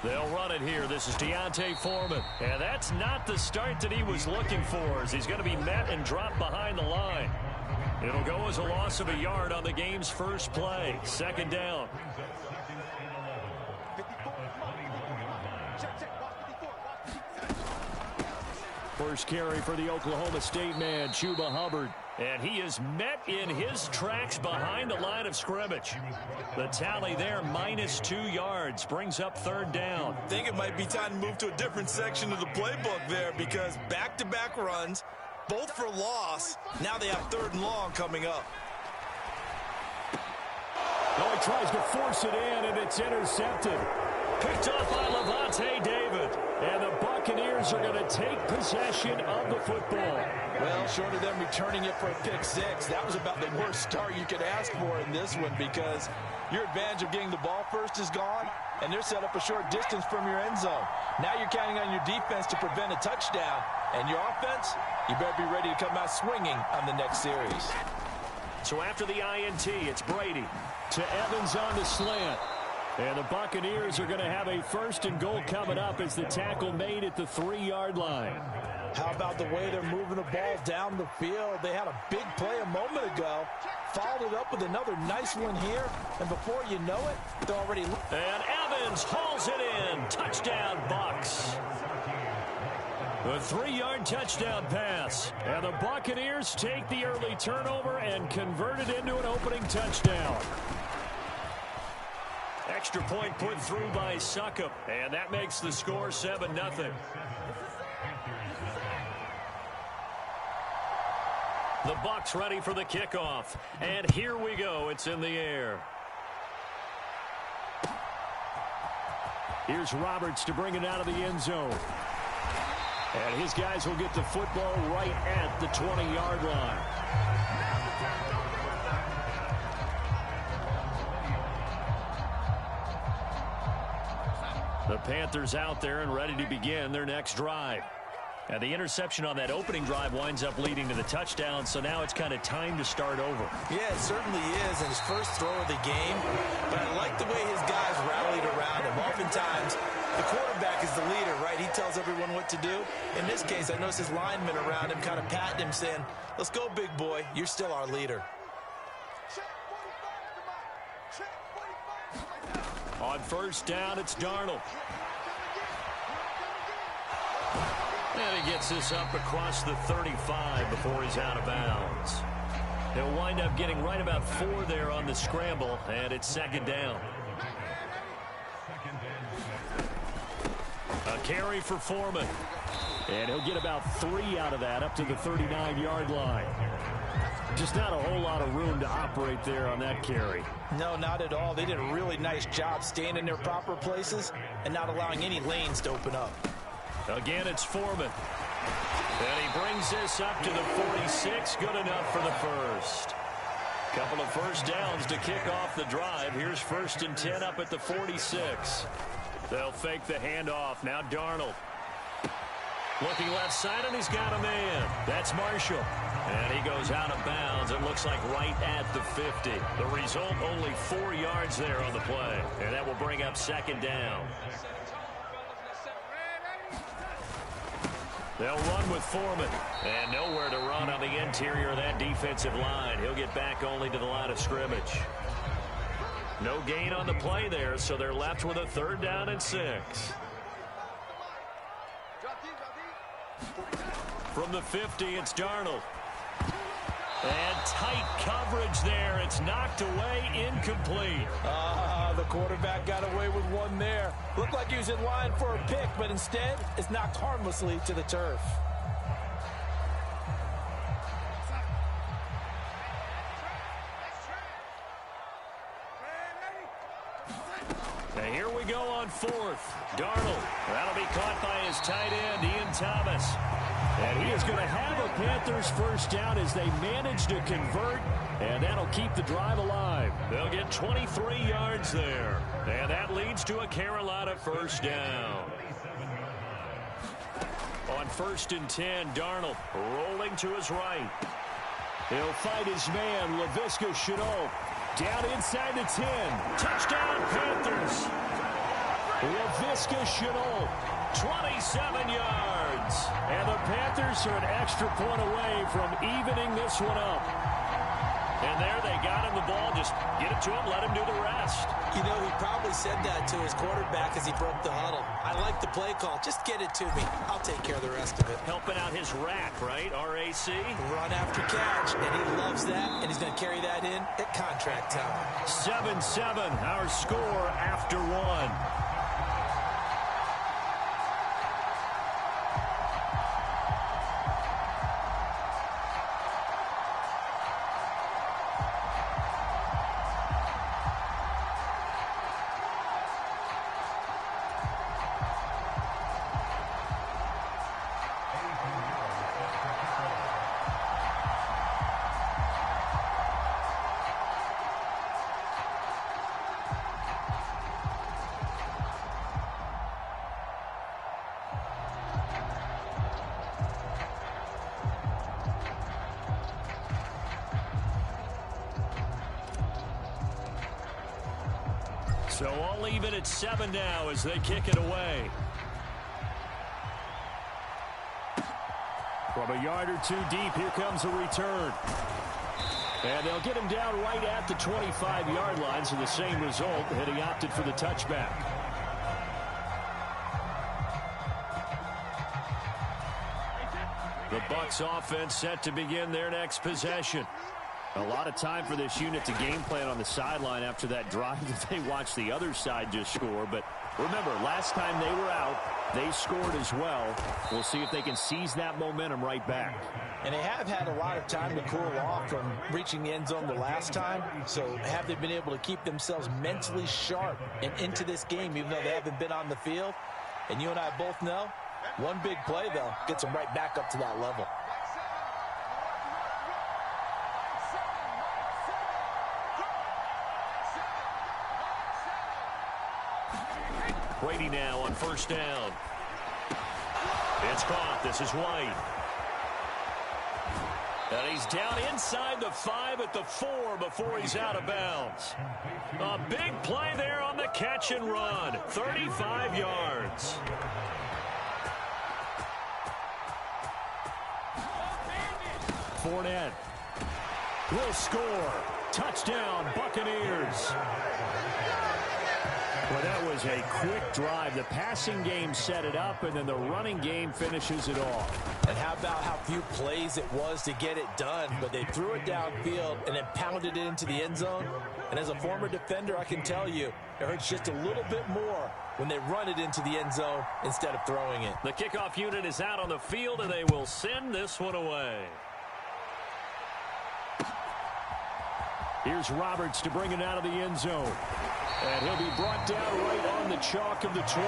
They'll run it here. This is Deontay Foreman. And that's not the start that he was looking for, as he's going to be met and dropped behind the line. It'll go as a loss of a yard on the game's first play. Second down. First carry for the Oklahoma State man, Chuba Hubbard. And he is met in his tracks behind the line of scrimmage. The tally there, -2 yards, brings up third down. I think it might be time to move to a different section of the playbook there, because back-to-back runs, both for loss. Now they have third and long coming up. Oh, he tries to force it in, and it's intercepted. Picked off by Levante David. And the Buccaneers are going to take possession of the football. Well, short of them returning it for a pick six, that was about the worst start you could ask for in this one, because your advantage of getting the ball first is gone, and they're set up a short distance from your end zone. Now you're counting on your defense to prevent a touchdown, and your offense, you better be ready to come out swinging on the next series. So after the INT, it's Brady to Evans on the slant. And the Buccaneers are going to have a first and goal coming up as the tackle made at the 3-yard line. How about the way they're moving the ball down the field? They had a big play a moment ago, followed it up with another nice one here, and before you know it, they're already... And Evans hauls it in. Touchdown, Bucs. A 3-yard touchdown pass. And the Buccaneers take the early turnover and convert it into an opening touchdown. Extra point put through by Succop, and that makes the score 7-0. The Bucs ready for the kickoff, and here we go. It's in the air. Here's Roberts to bring it out of the end zone. And his guys will get the football right at the 20-yard line. The Panthers out there and ready to begin their next drive. And the interception on that opening drive winds up leading to the touchdown, so now it's kind of time to start over. Yeah, it certainly is in his first throw of the game. But I like the way his guys rallied around him. Oftentimes, the quarterback is the leader, right? He tells everyone what to do. In this case, I noticed his linemen around him kind of patting him, saying, "Let's go, big boy. You're still our leader." On first down, it's Darnold. And he gets this up across the 35 before he's out of bounds. He'll wind up getting right about 4 there on the scramble, and it's second down. A carry for Foreman. And he'll get about 3 out of that up to the 39-yard line. Just not a whole lot of room to operate there on that carry. No, not at all. They did a really nice job staying in their proper places and not allowing any lanes to open up. Again, it's Foreman. And he brings this up to the 46. Good enough for the first. Couple of first downs to kick off the drive. Here's 1st and 10 up at the 46. They'll fake the handoff. Now Darnold. Looking left side, and he's got a man. That's Marshall. And he goes out of bounds. It looks like right at the 50. The result, only 4 yards there on the play. And that will bring up second down. They'll run with Foreman. And nowhere to run on the interior of that defensive line. He'll get back only to the line of scrimmage. No gain on the play there, so they're left with a 3rd down and 6. From the 50, it's Darnold. And tight coverage there. It's knocked away, incomplete. The quarterback got away with one there. Looked like he was in line for a pick, but instead, it's knocked harmlessly to the turf. And here we go on 4th. Darnold. That'll be caught by his tight end, Ian Thomas. And he is going to have a Panthers first down as they manage to convert, and that'll keep the drive alive. They'll get 23 yards there, and that leads to a Carolina first down. On 1st and 10, Darnold rolling to his right. He'll fight his man, Laviska Shenault. Down inside the 10. Touchdown, Panthers. Laviska Shenault, 27 yards. And the Panthers are an extra point away from evening this one up. And there they got him the ball. Just get it to him, let him do the rest. You know, he probably said that to his quarterback as he broke the huddle. I like the play call. Just get it to me. I'll take care of the rest of it. Helping out his rack, right? RAC. Run after catch, and he loves that, and he's going to carry that in at contract time. 7-7, our score after one. So all even at 7 now as they kick it away. From a yard or two deep, here comes a return. And they'll get him down right at the 25-yard line, so the same result, had he opted for the touchback. The Bucs offense set to begin their next possession. A lot of time for this unit to game plan on the sideline after that drive that they watched the other side just score. But remember, last time they were out, they scored as well. We'll see if they can seize that momentum right back. And they have had a lot of time to cool off from reaching the end zone the last time. So have they been able to keep themselves mentally sharp and into this game, even though they haven't been on the field? And you and I both know, one big play, though, gets them right back up to that level. Brady now on first down. It's caught. This is White. And he's down inside the 5 at the 4 before he's out of bounds. A big play there on the catch and run. 35 yards. Fournette will score. Touchdown, Buccaneers. Well, that was a quick drive. The passing game set it up, and then the running game finishes it off. And how about how few plays it was to get it done, but they threw it downfield and then pounded it into the end zone. And as a former defender, I can tell you, it hurts just a little bit more when they run it into the end zone instead of throwing it. The kickoff unit is out on the field, and they will send this one away. Here's Roberts to bring it out of the end zone. And he'll be brought down right on the chalk of the 20.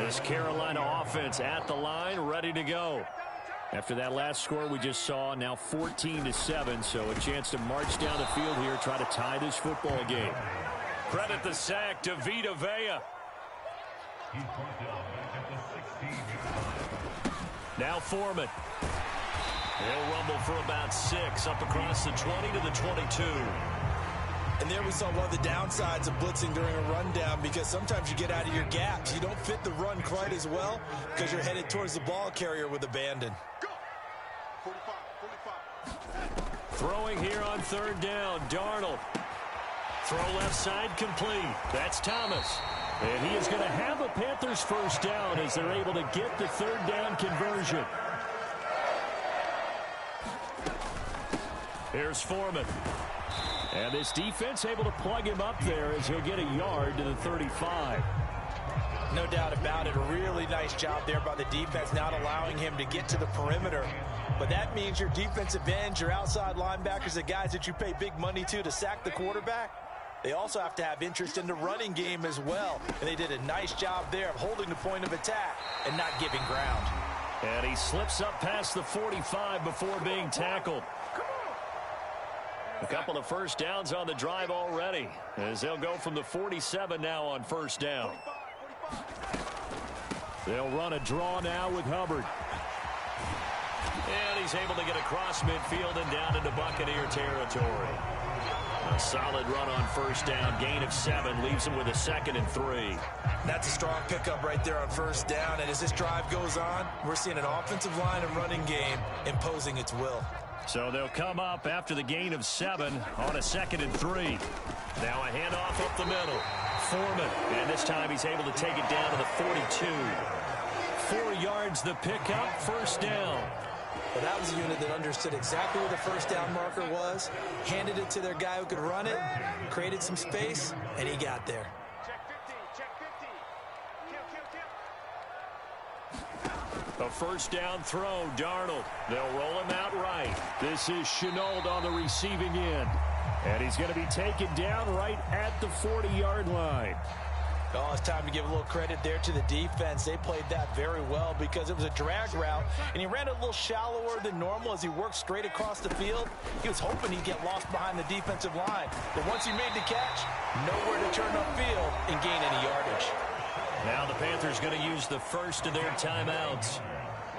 This Carolina offense at the line, ready to go. After that last score we just saw, now 14-7, so a chance to march down the field here, try to tie this football game. Credit the sack to Vita Vea. Now Foreman. He'll rumble for about 6 up across the 20 to the 22. And there we saw one of the downsides of blitzing during a rundown, because sometimes you get out of your gaps. You don't fit the run quite as well because you're headed towards the ball carrier with abandon. Throwing here on third down, Darnold. Throw left side complete. That's Thomas. And he is going to have a Panthers first down as they're able to get the third down conversion. Here's Foreman. And this defense able to plug him up there as he'll get a yard to the 35. No doubt about it. A really nice job there by the defense, not allowing him to get to the perimeter. But that means your defensive ends, your outside linebackers, the guys that you pay big money to sack the quarterback, they also have to have interest in the running game as well. And they did a nice job there of holding the point of attack and not giving ground. And he slips up past the 45 before being tackled. A couple of first downs on the drive already, as they'll go from the 47 now on first down. They'll run a draw now with Hubbard. And he's able to get across midfield and down into Buccaneer territory. A solid run on first down. Gain of 7 leaves him with a 2nd and 3. That's a strong pickup right there on first down. And as this drive goes on, we're seeing an offensive line and running game imposing its will. So they'll come up after the gain of 7 on a 2nd and 3. Now a handoff up the middle. Foreman. And this time he's able to take it down to the 42. 4 yards the pickup. First down. Well, that was a unit that understood exactly where the first down marker was, handed it to their guy who could run it, created some space, and he got there. A first down throw, Darnold. They'll roll him out right. This is Chenault on the receiving end. And he's going to be taken down right at the 40-yard line. Oh, it's time to give a little credit there to the defense. They played that very well because it was a drag route, and he ran a little shallower than normal as he worked straight across the field. He was hoping he'd get lost behind the defensive line. But once he made the catch, nowhere to turn upfield and gain any yardage. Now the Panthers going to use the first of their timeouts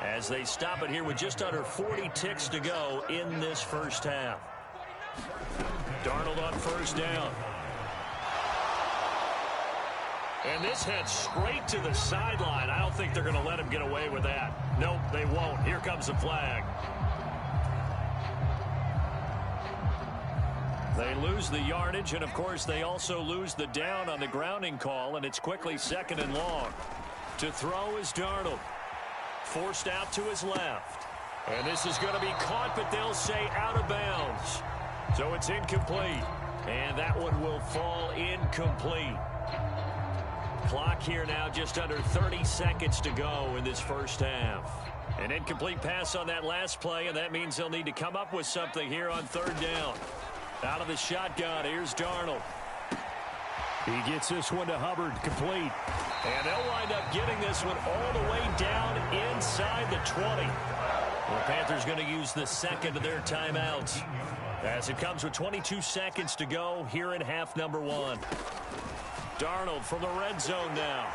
as they stop it here with just under 40 ticks to go in this first half. Darnold on first down. And this heads straight to the sideline. I don't think they're going to let him get away with that. Nope, they won't. Here comes the flag. They lose the yardage, and, of course, they also lose the down on the grounding call, and it's quickly 2nd and long. To throw is Darnold. Forced out to his left. And this is going to be caught, but they'll say out of bounds. So it's incomplete. And that one will fall incomplete. Clock here now, just under 30 seconds to go in this first half. An incomplete pass on that last play, and that means they'll need to come up with something here on 3rd down. Out of the shotgun, here's Darnold. He gets this one to Hubbard, complete. And they'll wind up getting this one all the way down inside the 20. The Panthers going to use the 2nd of their timeouts as it comes with 22 seconds to go here in half number 1. Darnold from the red zone now.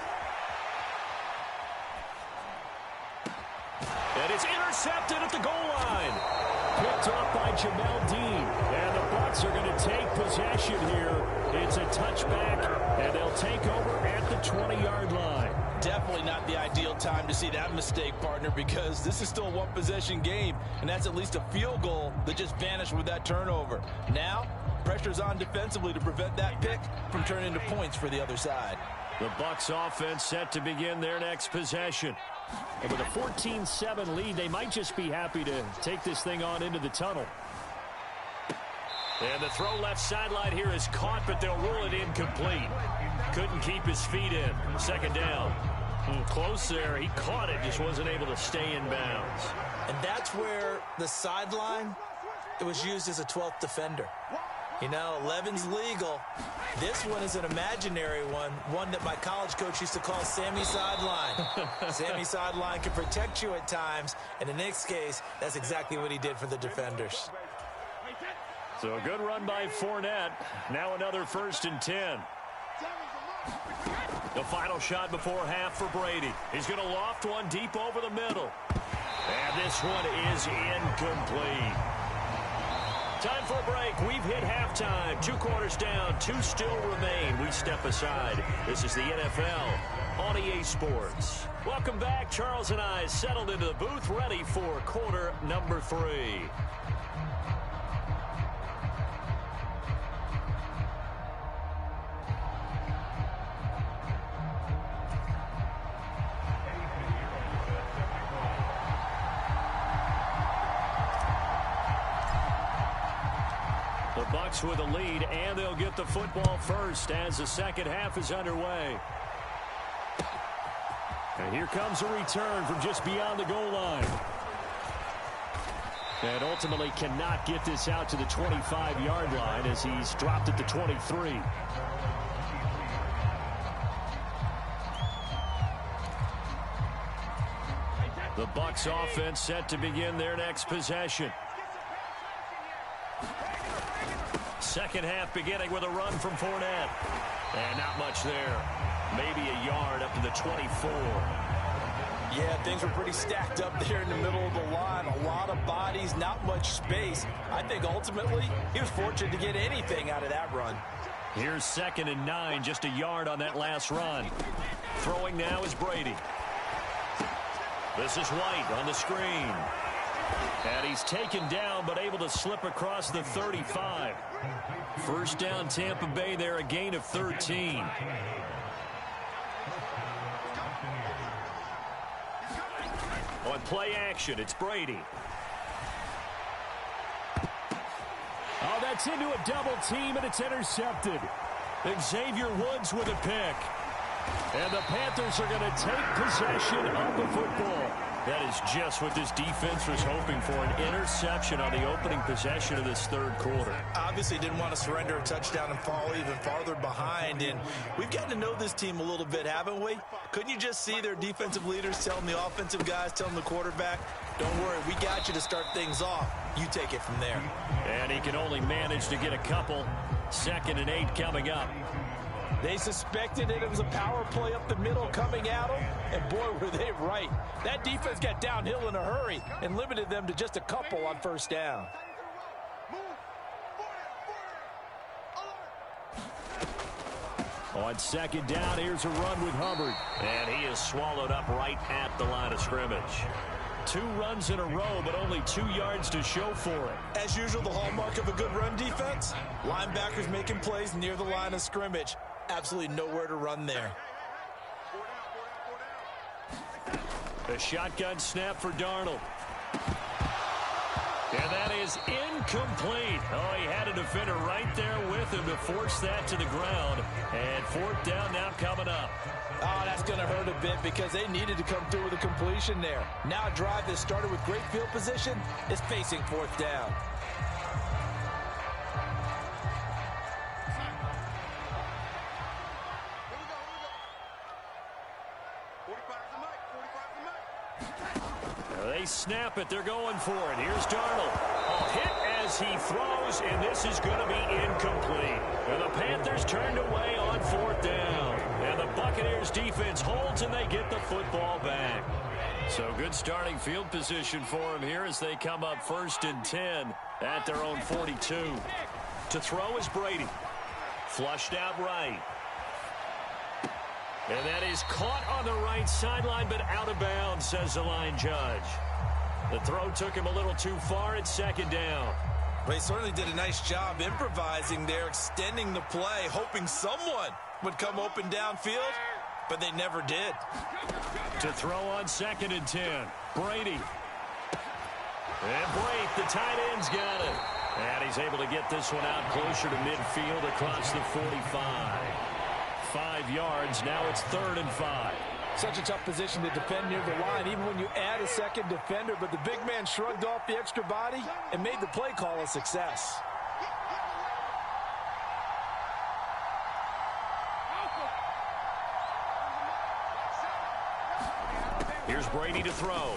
And it's intercepted at the goal line. Picked up by Jamel Dean. And the Bucs are going to take possession here. It's a touchback, and they'll take over at the 20-yard line. Definitely not the ideal time to see that mistake, partner, because this is still a one-possession game, and that's at least a field goal that just vanished with that turnover. Now, pressure's on defensively to prevent that pick from turning into points for the other side. The Bucs offense set to begin their next possession. And with a 14-7 lead, they might just be happy to take this thing on into the tunnel. And the throw left sideline here is caught, but they'll rule it incomplete. Couldn't keep his feet in. 2nd down. Close there. He caught it, just wasn't able to stay in bounds. And that's where the sideline, it was used as a 12th defender. You know, 11's legal. This one is an imaginary one that my college coach used to call Sammy Sideline. Sammy Sideline can protect you at times, and in this case, that's exactly what he did for the defenders. So a good run by Fournette. Now another 1st and 10. The final shot before half for Brady. He's going to loft one deep over the middle. And this one is incomplete. Time for a break. We've hit halftime. 2 quarters down. 2 still remain. We step aside. This is the NFL on EA Sports. Welcome back. Charles and I settled into the booth, ready for quarter number 3. The Bucs with a lead, and they'll get the football first as the second half is underway. And here comes a return from just beyond the goal line. And ultimately cannot get this out to the 25-yard line as he's dropped at the 23. The Bucs offense set to begin their next possession. Second half beginning with a run from Fournette. And not much there. Maybe a yard up to the 24. Yeah, things were pretty stacked up there in the middle of the line. A lot of bodies, not much space. I think ultimately he was fortunate to get anything out of that run. Here's 2nd and 9, just a yard on that last run. Throwing now is Brady. This is White on the screen. And he's taken down, but able to slip across the 35. First down, Tampa Bay there, a gain of 13. On play action, it's Brady. Oh, that's into a double team, and it's intercepted. Xavier Woods with a pick. And the Panthers are going to take possession of the football. That is just what this defense was hoping for, an interception on the opening possession of this third quarter. Obviously didn't want to surrender a touchdown and fall even farther behind. And we've gotten to know this team a little bit, haven't we? Couldn't you just see their defensive leaders telling the offensive guys, telling the quarterback, don't worry, we got you to start things off. You take it from there. And he can only manage to get a couple. 2nd and 8 coming up. They suspected it was a power play up the middle coming at them, and boy, were they right. That defense got downhill in a hurry and limited them to just a couple on first down. On 2nd down, here's a run with Hubbard. And he is swallowed up right at the line of scrimmage. 2 runs in a row, but only 2 yards to show for it. As usual, the hallmark of a good run defense, linebackers making plays near the line of scrimmage. Absolutely nowhere to run there. A shotgun snap for Darnold. And that is incomplete. Oh, he had a defender right there with him to force that to the ground. And 4th down now coming up. Oh, that's going to hurt a bit because they needed to come through with a completion there. Now a drive that started with great field position is facing 4th down. They snap it. They're going for it. Here's Darnold. A hit as he throws, and this is going to be incomplete. And the Panthers turned away on 4th down. And the Buccaneers defense holds, and they get the football back. So good starting field position for them here as they come up 1st and 10 at their own 42. To throw is Brady. Flushed out right. And that is caught on the right sideline, but out of bounds, says the line judge. The throw took him a little too far at 2nd down. Well, he certainly did a nice job improvising there, extending the play, hoping someone would come open downfield, but they never did. To throw on 2nd and 10, Brady. And Brate, the tight end's got it. And he's able to get this one out closer to midfield across the 45. 5 yards. Now it's 3rd and 5. Such a tough position to defend near the line, even when you add a second defender. But the big man shrugged off the extra body and made the play call a success. Here's Brady to throw.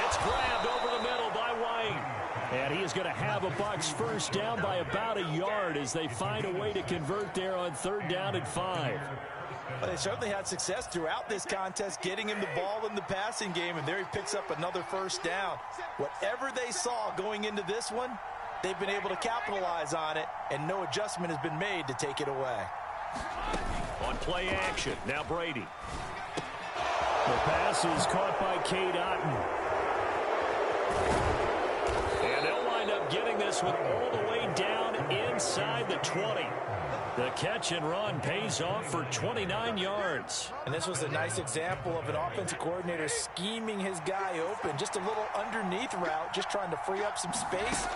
It's grabbed over the middle by White. And he is going to have a Bucs first down by about a yard as they find a way to convert there on 3rd down and 5. Well, they certainly had success throughout this contest, getting him the ball in the passing game, and there he picks up another first down. Whatever they saw going into this one, they've been able to capitalize on it, and no adjustment has been made to take it away. On play action, now Brady. The pass is caught by Cade Otton. And they'll wind up getting this one all the way down inside the 20. The catch and run pays off for 29 yards. And this was a nice example of an offensive coordinator scheming his guy open. Just a little underneath route, just trying to free up some space,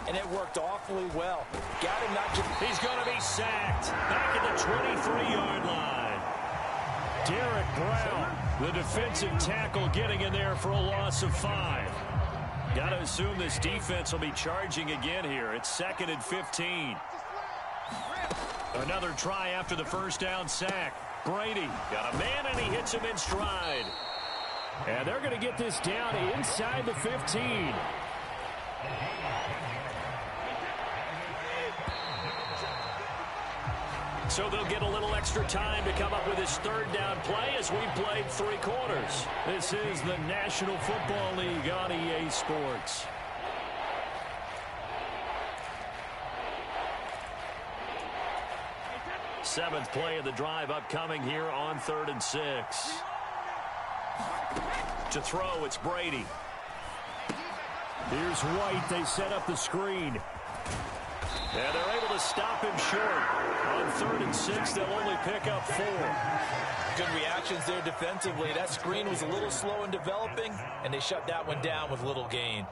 and it worked awfully well. Got him not just... He's going to be sacked back at the 23-yard line. Derek Brown, the defensive tackle, getting in there for a loss of 5. Got to assume this defense will be charging again here. It's 2nd and 15. Another try after the first down sack. Brady got a man, and he hits him in stride. And they're going to get this down inside the 15. So they'll get a little extra time to come up with his third down play as we played 3 quarters. This is the National Football League on EA Sports. Seventh play of the drive upcoming here on 3rd and 6. To throw, it's Brady. Here's White. They set up the screen. And they're able to stop him short. On 3rd and 6, they'll only pick up 4. Good reactions there defensively. That screen was a little slow in developing, and they shut that one down with little gain.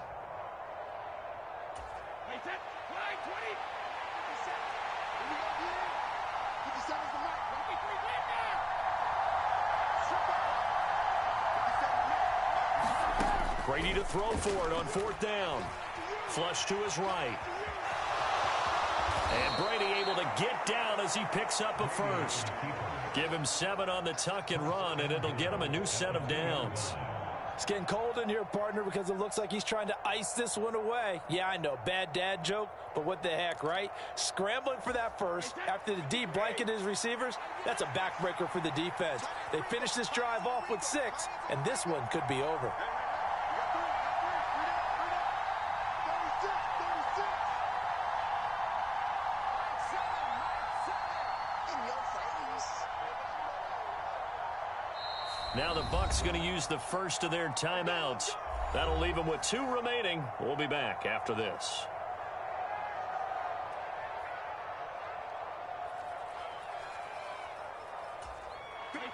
Brady to throw for it on 4th down. Flush to his right. And Brady able to get down as he picks up a first. Give him 7 on the tuck and run, and it'll get him a new set of downs. It's getting cold in here, partner, because it looks like he's trying to ice this one away. Yeah, I know, bad dad joke, but what the heck, right? Scrambling for that first after the D blanketed his receivers, that's a backbreaker for the defense. They finish this drive off with 6, and this one could be over. Now the Bucs going to use the first of their timeouts. That'll leave them with 2 remaining. We'll be back after this.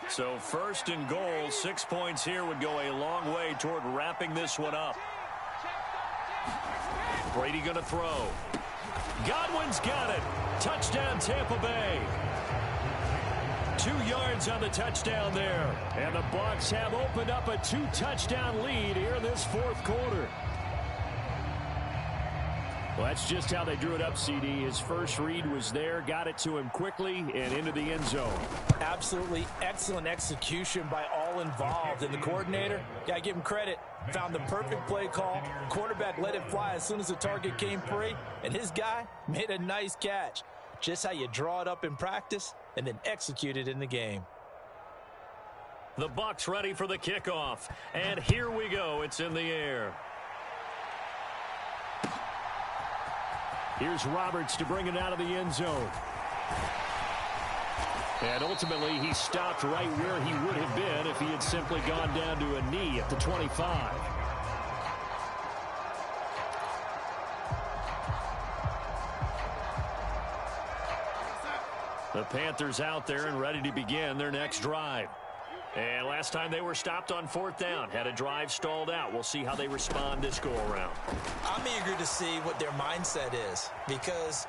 So 1st and goal, 6 points here would go a long way toward wrapping this one up. Brady going to throw. Godwin's got it. Touchdown Tampa Bay. 2 yards on the touchdown there. And the Bucs have opened up a 2-touchdown lead here in this 4th quarter. Well, that's just how they drew it up, CD. His first read was there, got it to him quickly, and into the end zone. Absolutely excellent execution by all involved. And the coordinator, got to give him credit, found the perfect play call. Quarterback let it fly as soon as the target came free, and his guy made a nice catch. Just how you draw it up in practice and then execute it in the game. The Bucs ready for the kickoff. And here we go. It's in the air. Here's Roberts to bring it out of the end zone. And ultimately, he stopped right where he would have been if he had simply gone down to a knee at the 25. The Panthers out there and ready to begin their next drive. And last time they were stopped on 4th down, had a drive stalled out. We'll see how they respond this go-around. I'm eager to see what their mindset is, because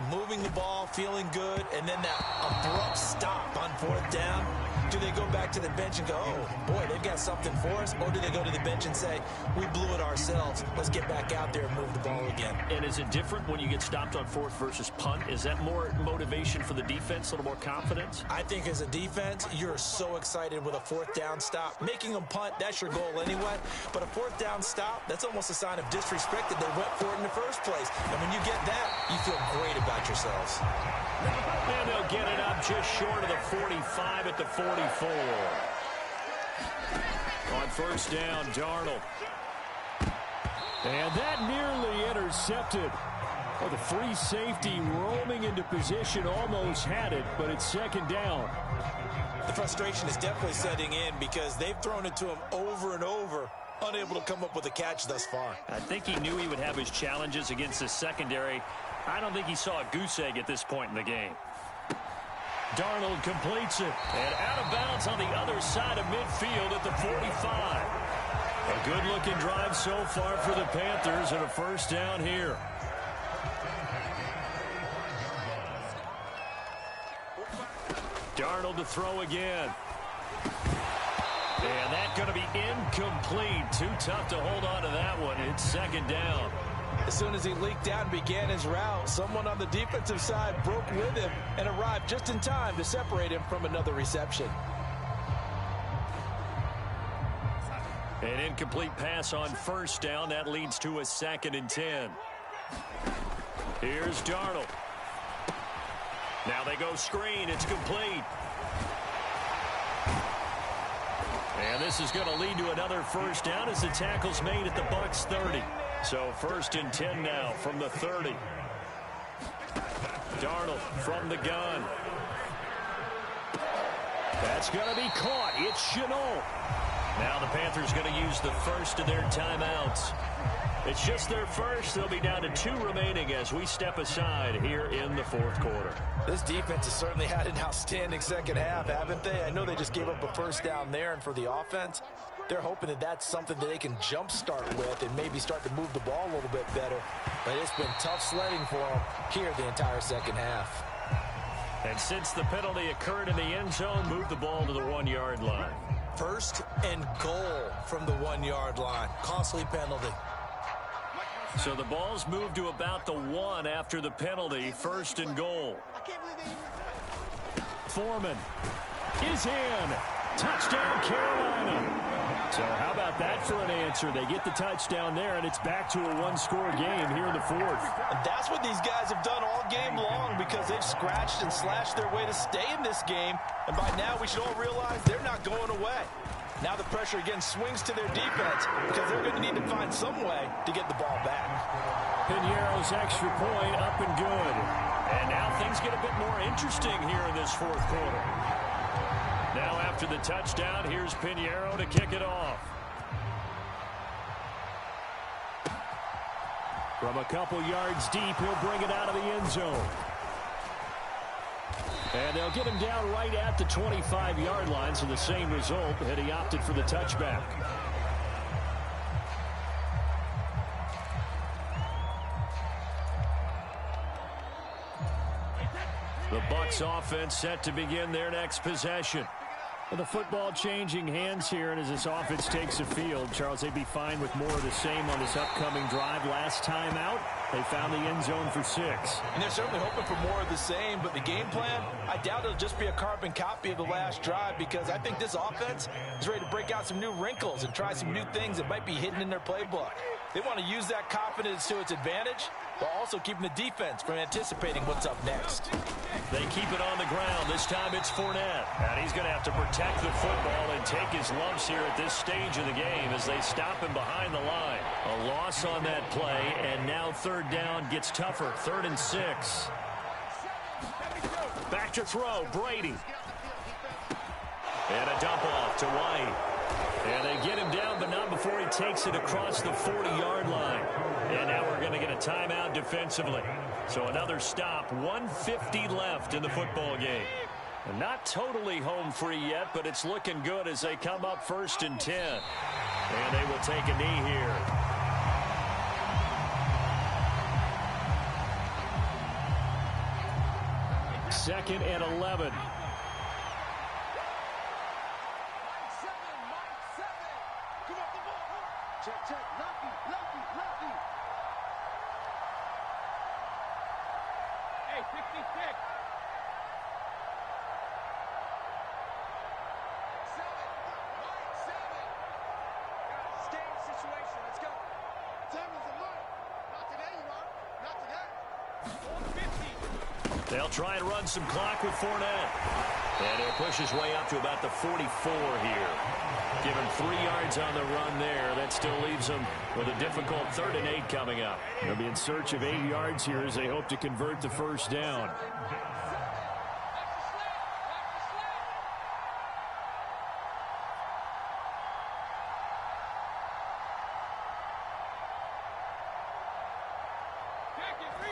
moving the ball, feeling good, and then that abrupt stop on 4th down, do they go back to the bench and go, oh, boy, they've got something for us? Or do they go to the bench and say, we blew it ourselves, let's get back out there and move the ball again? And is it different when you get stopped on 4th versus punt? Is that more motivation for the defense, a little more confidence? I think as a defense, you're so excited with a 4th down stop. Making them punt, that's your goal anyway. But a 4th down stop, that's almost a sign of disrespect that they went for it in the first place. And when you get that, you feel great about yourselves. And they'll get it up just short of the 45 at the 44. On 1st down, Darnold. And that nearly intercepted. Well, the free safety roaming into position almost had it, but it's 2nd down. The frustration is definitely setting in because they've thrown it to him over and over, unable to come up with a catch thus far. I think he knew he would have his challenges against the secondary. I don't think he saw a goose egg at this point in the game. Darnold completes it. And out of bounds on the other side of midfield at the 45. A good-looking drive so far for the Panthers and a 1st down here. Darnold to throw again. And that's going to be incomplete. Too tough to hold on to that one. It's 2nd down. As soon as he leaked out and began his route, someone on the defensive side broke with him and arrived just in time to separate him from another reception. An incomplete pass on 1st down. That leads to a 2nd and 10. Here's Darnold. Now they go screen. It's complete. And this is going to lead to another first down as the tackle's made at the Bucs 30. So 1st and 10 now from the 30. Darnold from the gun. That's going to be caught. It's Chenault. Now the Panthers going to use the first of their timeouts. It's just their first. They'll be down to 2 remaining as we step aside here in the 4th quarter. This defense has certainly had an outstanding second half, haven't they? I know they just gave up a first down there, and for the offense, they're hoping that that's something that they can jumpstart with and maybe start to move the ball a little bit better. But it's been tough sledding for them here the entire second half. And since the penalty occurred in the end zone, move the ball to the 1-yard line. 1st and goal from the 1-yard line. Costly penalty. So the ball's moved to about the 1 after the penalty. 1st and goal. Foreman is in. Touchdown, Carolina. So how about that for an answer? They get the touchdown there, and it's back to a 1-score game here in the 4th. And that's what these guys have done all game long because they've scratched and slashed their way to stay in this game. And by now, we should all realize they're not going away. Now the pressure again swings to their defense because they're going to need to find some way to get the ball back. Piñeiro's extra point up and good. And now things get a bit more interesting here in this 4th quarter. Now after the touchdown, here's Piñeiro to kick it off. From a couple yards deep, he'll bring it out of the end zone. And they'll get him down right at the 25-yard line, so the same result, and he opted for the touchback. The Bucs offense set to begin their next possession. With the football changing hands here, and as this offense takes the field, Charles, they'd be fine with more of the same on this upcoming drive. Last time out, they found the end zone for 6. And they're certainly hoping for more of the same, but the game plan, I doubt it'll just be a carbon copy of the last drive because I think this offense is ready to break out some new wrinkles and try some new things that might be hidden in their playbook. They want to use that confidence to its advantage, while also keeping the defense from anticipating what's up next. They keep it on the ground. This time it's Fournette. And he's going to have to protect the football and take his lumps here at this stage of the game as they stop him behind the line. A loss on that play, and now 3rd down gets tougher. 3rd and 6. Back to throw, Brady. And a dump off to White. And they get him down, but not before he takes it across the 40-yard line. And now we're going to get a timeout defensively. So another stop, 1:50 left in the football game. And not totally home free yet, but it's looking good as they come up 1st and 10. And they will take a knee here. Second and 11. They'll try and run some clock with Fournette. And he'll push his way up to about the 44 here. Give him 3 yards on the run there. That still leaves him with a difficult 3rd and 8 coming up. They'll be in search of 8 yards here as they hope to convert the first down.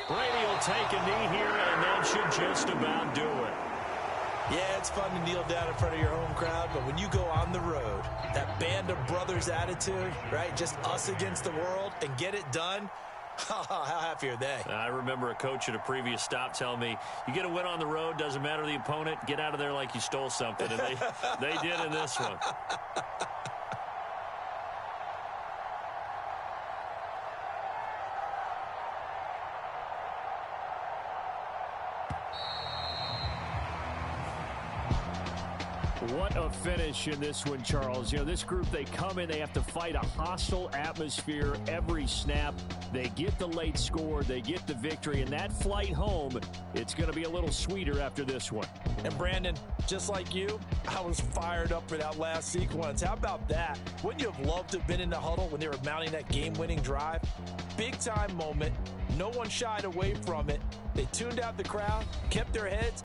Brady will take a knee here, and that should just about do it. Yeah, it's fun to kneel down in front of your home crowd, but when you go on the road, that band of brothers attitude, right, just us against the world, and get it done, how happy are they? I remember a coach at a previous stop telling me, you get a win on the road, doesn't matter the opponent, get out of there like you stole something, and they did in this one. What a finish in this one, Charles. You know, this group, they come in, they have to fight a hostile atmosphere every snap. They get the late score, they get the victory, and that flight home, it's going to be a little sweeter after this one. And Brandon, just like you, I was fired up for that last sequence. How about that? Wouldn't you have loved to have been in the huddle when they were mounting that game-winning drive? Big-time moment. No one shied away from it. They tuned out the crowd, kept their heads,